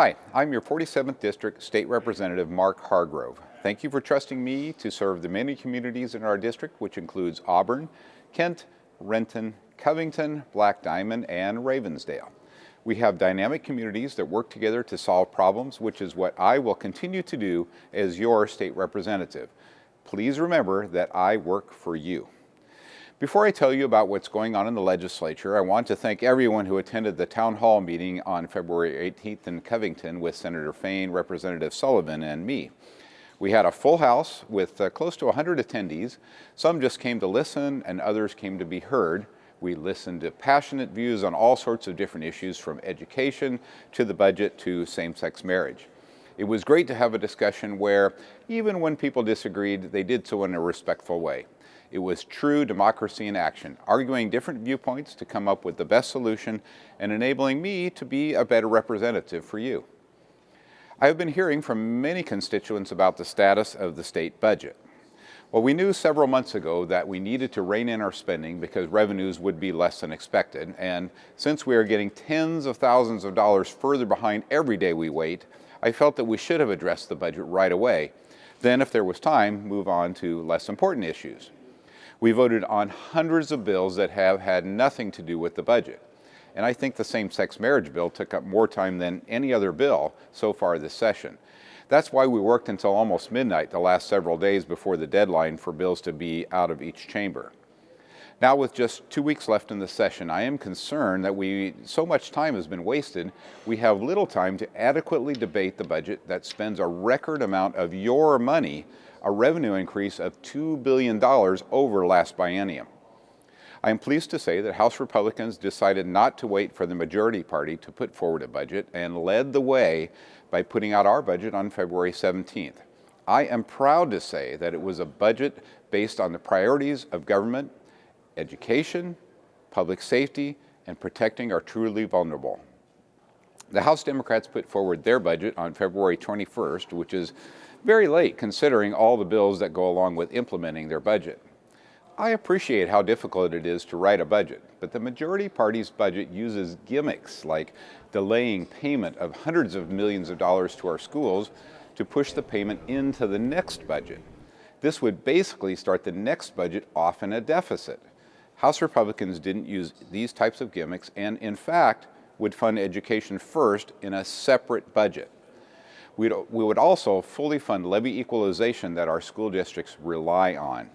Hi, I'm your 47th District State Representative Mark Hargrove. Thank you for trusting me to serve the many communities in our district, which includes Auburn, Kent, Renton, Covington, Black Diamond, and Ravensdale. We have dynamic communities that work together to solve problems, which is what I will continue to do as your state representative. Please remember that I work for you. Before I tell you about what's going on in the legislature, I want to thank everyone who attended the town hall meeting on February 18th in Covington with Senator Fain, Representative Sullivan, and me. We had a full house with close to 100 attendees. Some just came to listen and others came to be heard. We listened to passionate views on all sorts of different issues, from education to the budget to same-sex marriage. It was great to have a discussion where, even when people disagreed, they did so in a respectful way. It was true democracy in action, arguing different viewpoints to come up with the best solution and enabling me to be a better representative for you. I have been hearing from many constituents about the status of the state budget. Well, we knew several months ago that we needed to rein in our spending because revenues would be less than expected, and since we are getting tens of thousands of dollars further behind every day we wait, I felt that we should have addressed the budget right away. Then, if there was time, move on to less important issues. We voted on hundreds of bills that have had nothing to do with the budget. And I think the same-sex marriage bill took up more time than any other bill so far this session. That's why we worked until almost midnight the last several days before the deadline for bills to be out of each chamber. Now, with just 2 weeks left in the session, I am concerned that so much time has been wasted, we have little time to adequately debate the budget that spends a record amount of your money, a revenue increase of $2 billion over last biennium. I am pleased to say that House Republicans decided not to wait for the majority party to put forward a budget and led the way by putting out our budget on February 17th. I am proud to say that it was a budget based on the priorities of government, education, public safety, and protecting our truly vulnerable. The House Democrats put forward their budget on February 21st, which is very late considering all the bills that go along with implementing their budget. I appreciate how difficult it is to write a budget, but the majority party's budget uses gimmicks like delaying payment of hundreds of millions of dollars to our schools to push the payment into the next budget. This would basically start the next budget off in a deficit. House Republicans didn't use these types of gimmicks and, in fact, would fund education first in a separate budget. We would also fully fund levy equalization that our school districts rely on.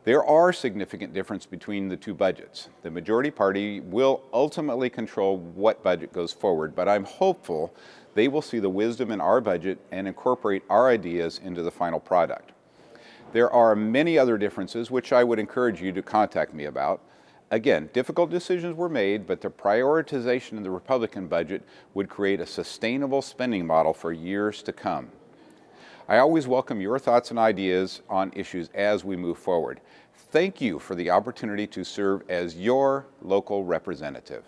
There are significant differences between the two budgets. The majority party will ultimately control what budget goes forward, but I'm hopeful they will see the wisdom in our budget and incorporate our ideas into the final product. There are many other differences which I would encourage you to contact me about. Again, difficult decisions were made, but the prioritization in the Republican budget would create a sustainable spending model for years to come. I always welcome your thoughts and ideas on issues as we move forward. Thank you for the opportunity to serve as your local representative.